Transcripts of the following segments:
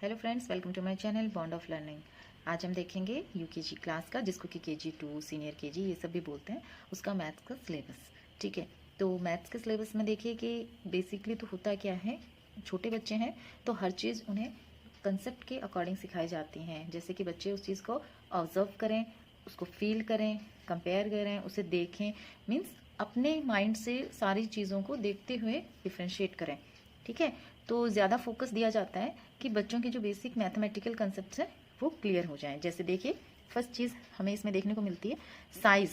Hello friends, welcome to my channel bond of learning. आज हम देखेंगे यूकेजी क्लास का, जिसको कि केजी 2 सीनियर केजी ये सब भी बोलते हैं, उसका मैथ्स का सिलेबस। ठीक है, तो मैथ्स के सिलेबस में देखिए कि बेसिकली तो होता क्या है, छोटे बच्चे हैं तो हर चीज़ उन्हें कंसेप्ट के अकॉर्डिंग सिखाई जाती हैं। जैसे कि बच्चे उस चीज़ को ऑब्जर्व करें, उसको फील करें, कंपेयर करें, उसे देखें, मीन्स अपने माइंड से सारी चीज़ों को देखते हुए डिफ्रेंशिएट करें। ठीक है, तो ज़्यादा फोकस दिया जाता है कि बच्चों के जो बेसिक मैथमेटिकल कंसेप्ट्स हैं वो क्लियर हो जाएं। जैसे देखिए, फर्स्ट चीज़ हमें इसमें देखने को मिलती है साइज़,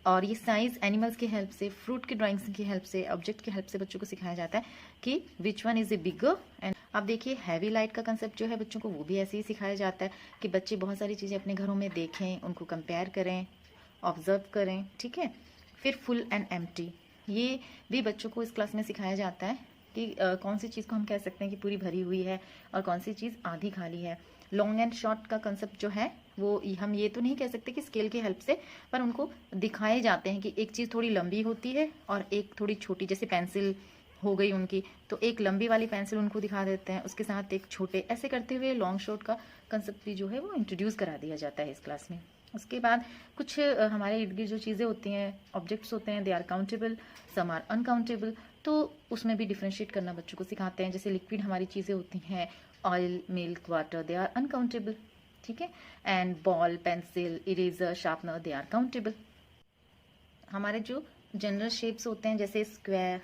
और ये साइज़ एनिमल्स की हेल्प से, फ्रूट की ड्राइंग्स की हेल्प से, ऑब्जेक्ट की हेल्प से बच्चों को सिखाया जाता है कि which one is a bigger. And आप देखिए हैवी लाइट का कंसेप्ट जो है बच्चों को वो भी ऐसे ही सिखाया जाता है कि बच्चे बहुत सारी चीज़ें अपने घरों में देखें, उनको कंपेयर करें, ऑब्जर्व करें। ठीक है, फिर फुल एंड एम्प्टी, ये भी बच्चों को इस क्लास में सिखाया जाता है कि कौन सी चीज़ को हम कह सकते हैं कि पूरी भरी हुई है और कौन सी चीज़ आधी खाली है। लॉन्ग एंड शॉर्ट का कंसेप्ट जो है वो हम ये तो नहीं कह सकते कि स्केल की हेल्प से, पर उनको दिखाए जाते हैं कि एक चीज़ थोड़ी लंबी होती है और एक थोड़ी छोटी, जैसे पेंसिल हो गई उनकी, तो एक लंबी वाली पेंसिल उनको दिखा देते हैं, उसके साथ एक छोटे, ऐसे करते हुए लॉन्ग शॉर्ट का कंसेप्ट भी जो है वो इंट्रोड्यूस करा दिया जाता है इस क्लास में। उसके बाद कुछ हमारे इर्द गिर्द जो चीज़ें होती हैं, ऑब्जेक्ट्स होते हैं, they are countable, some are uncountable, तो उसमें भी डिफ्रेंशिएट करना बच्चों को सिखाते हैं। जैसे लिक्विड हमारी चीज़ें होती हैं, oil, milk, water, they are uncountable. ठीक है, and ball, pencil, eraser, sharpener, they are countable. हमारे जो जनरल शेप्स होते हैं, जैसे square,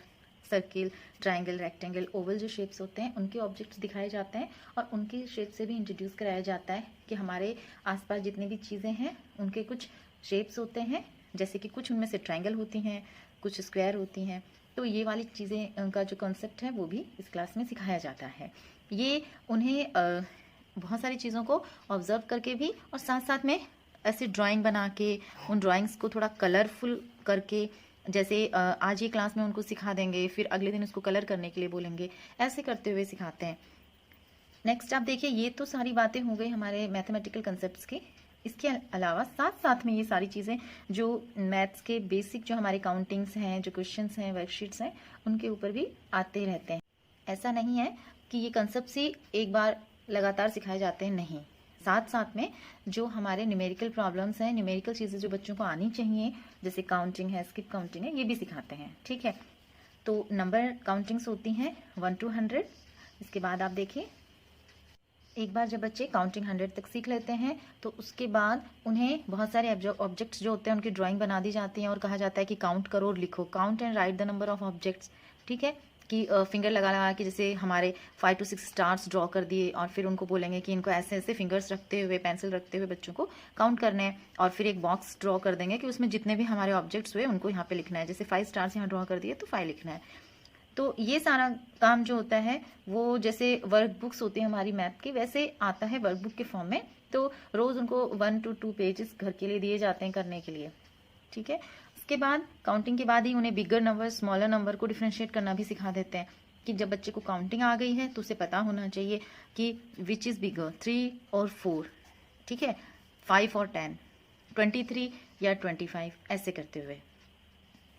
circle, triangle, rectangle, oval, जो शेप्स होते हैं उनके ऑब्जेक्ट्स दिखाए जाते हैं और उनकी शेप से भी इंट्रोड्यूस कराया जाता है कि हमारे आसपास जितनी भी चीज़ें हैं उनके कुछ शेप्स होते हैं, जैसे कि कुछ उनमें से ट्राइंगल होती हैं, कुछ स्क्वायर होती हैं। तो ये वाली चीज़ें का जो कॉन्सेप्ट है वो भी इस क्लास में सिखाया जाता है। ये उन्हें बहुत सारी चीज़ों को ऑब्जर्व करके भी, और साथ साथ में ऐसे ड्राइंग बना के, उन ड्राइंग्स को थोड़ा कलरफुल करके, जैसे आज ये क्लास में उनको सिखा देंगे, फिर अगले दिन उसको कलर करने के लिए बोलेंगे, ऐसे करते हुए सिखाते हैं। नेक्स्ट आप देखिए, ये तो सारी बातें हो गई हमारे मैथमेटिकल कंसेप्ट्स की। इसके अलावा साथ साथ में ये सारी चीज़ें जो मैथ्स के बेसिक, जो हमारे काउंटिंग्स हैं, जो क्वेश्चंस हैं, वर्कशीट्स हैं, उनके ऊपर भी आते रहते हैं। ऐसा नहीं है कि ये कंसेप्ट्स ही एक बार लगातार सिखाए जाते हैं, नहीं, साथ साथ में जो हमारे न्यूमेरिकल प्रॉब्लम्स हैं, न्यूमेरिकल चीज़ें जो बच्चों को आनी चाहिए, जैसे काउंटिंग है, स्किप काउंटिंग है, ये भी सिखाते हैं। ठीक है, तो नंबर काउंटिंग्स होती हैं 1 to 100। इसके बाद आप देखिए, एक बार जब बच्चे काउंटिंग 100 तक सीख लेते हैं तो उसके बाद उन्हें बहुत सारे ऑब्जेक्ट्स जो होते हैं उनकी ड्राइंग बना दी जाती है और कहा जाता है कि काउंट करो और लिखो, count and right the number of objects. ठीक है, कि फिंगर लगा लगा के, जैसे हमारे 5 to 6 स्टार्स ड्रॉ कर दिए और फिर उनको बोलेंगे कि इनको ऐसे ऐसे फिंगर्स रखते हुए, पेंसिल रखते हुए बच्चों को काउंट करने हैं, और फिर एक बॉक्स ड्रॉ कर देंगे कि उसमें जितने भी हमारे ऑब्जेक्ट्स हुए उनको यहाँ पे लिखना है। जैसे 5 स्टार्स यहाँ ड्रॉ कर दिए तो 5 लिखना है। तो ये सारा काम जो होता है वो जैसे वर्क बुक्स होती है हमारी मैथ की, वैसे आता है वर्क बुक के फॉर्म में। तो रोज उनको 1 to 2 पेजेस घर के लिए दिए जाते हैं करने के लिए। ठीक है, उसके बाद काउंटिंग के बाद ही उन्हें बिगर नंबर, स्मॉलर नंबर को डिफ्रेंशिएट करना भी सिखा देते हैं कि जब बच्चे को काउंटिंग आ गई है तो उसे पता होना चाहिए कि विच इज़ बिगर, 3 और 4। ठीक है, 5 और 10, 23 या 25, ऐसे करते हुए।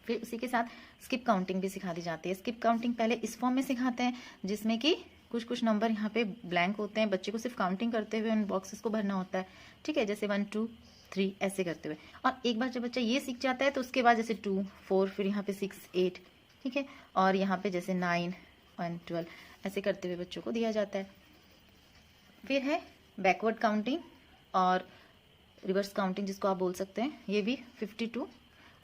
फिर उसी के साथ स्किप काउंटिंग भी सिखा दी जाती है। स्किप काउंटिंग पहले इस फॉर्म में सिखाते हैं जिसमें कि कुछ कुछ नंबर यहाँ पे ब्लैंक होते हैं, बच्चे को सिर्फ काउंटिंग करते हुए उन बॉक्सेस को भरना होता है। ठीक है, जैसे 1 2 3 ऐसे करते हुए। और एक बार जब बच्चा ये सीख जाता है तो उसके बाद जैसे 2 4, फिर यहाँ पे 6 8, ठीक है, और यहाँ पे जैसे 9 1 12, ऐसे करते हुए बच्चों को दिया जाता है। फिर है बैकवर्ड काउंटिंग और रिवर्स काउंटिंग, जिसको आप बोल सकते हैं, ये भी 50 to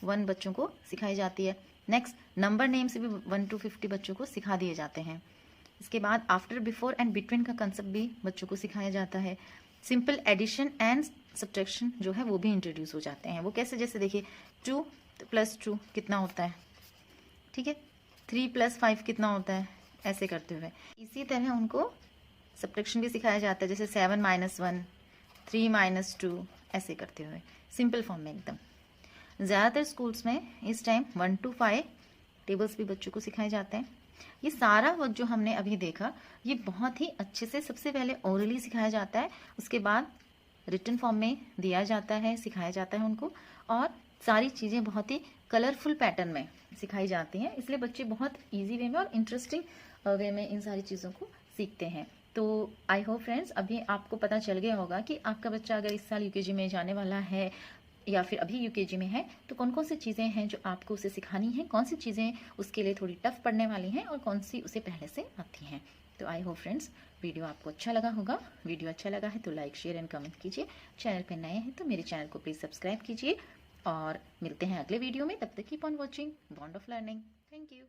1 बच्चों को सिखाई जाती है। नेक्स्ट नंबर नेम से भी 1 to 50 बच्चों को सिखा दिए जाते हैं। इसके बाद आफ्टर, बिफोर एंड बिटवीन का कंसेप्ट भी बच्चों को सिखाया जाता है। सिंपल एडिशन एंड सब्ट्रैक्शन जो है वो भी इंट्रोड्यूस हो जाते हैं। वो कैसे, जैसे देखिए 2 + 2 कितना होता है, ठीक है, 3 + 5 कितना होता है, ऐसे करते हुए। इसी तरह उनको सब्ट्रैक्शन भी सिखाया जाता है, जैसे 7 - 1, 3 - 2, ऐसे करते हुए, सिंपल फॉर्म में एकदम। ज़्यादातर स्कूल्स में इस टाइम 1 to 5 टेबल्स भी बच्चों को सिखाए जाते हैं। ये सारा वर्क जो हमने अभी देखा, ये बहुत ही अच्छे से सबसे पहले ओरली सिखाया जाता है, उसके बाद रिटन फॉर्म में दिया जाता है, सिखाया जाता है उनको, और सारी चीज़ें बहुत ही कलरफुल पैटर्न में सिखाई जाती हैं। इसलिए बच्चे बहुत ईजी वे में और इंटरेस्टिंग वे में इन सारी चीज़ों को सीखते हैं। तो आई होप फ्रेंड्स अभी आपको पता चल गया होगा कि आपका बच्चा अगर इस साल यूकेजी में जाने वाला है या फिर अभी यूकेजी में है तो कौन कौन सी चीज़ें हैं जो आपको उसे सिखानी हैं, कौन सी चीज़ें उसके लिए थोड़ी टफ पड़ने वाली हैं और कौन सी उसे पहले से आती हैं। तो आई होप फ्रेंड्स वीडियो आपको अच्छा लगा होगा। वीडियो अच्छा लगा है तो लाइक शेयर एंड कमेंट कीजिए। चैनल पर नए हैं तो मेरे चैनल को प्लीज़ सब्सक्राइब कीजिए और मिलते हैं अगले वीडियो में। तब तक keep on watching bond of learning. Thank you.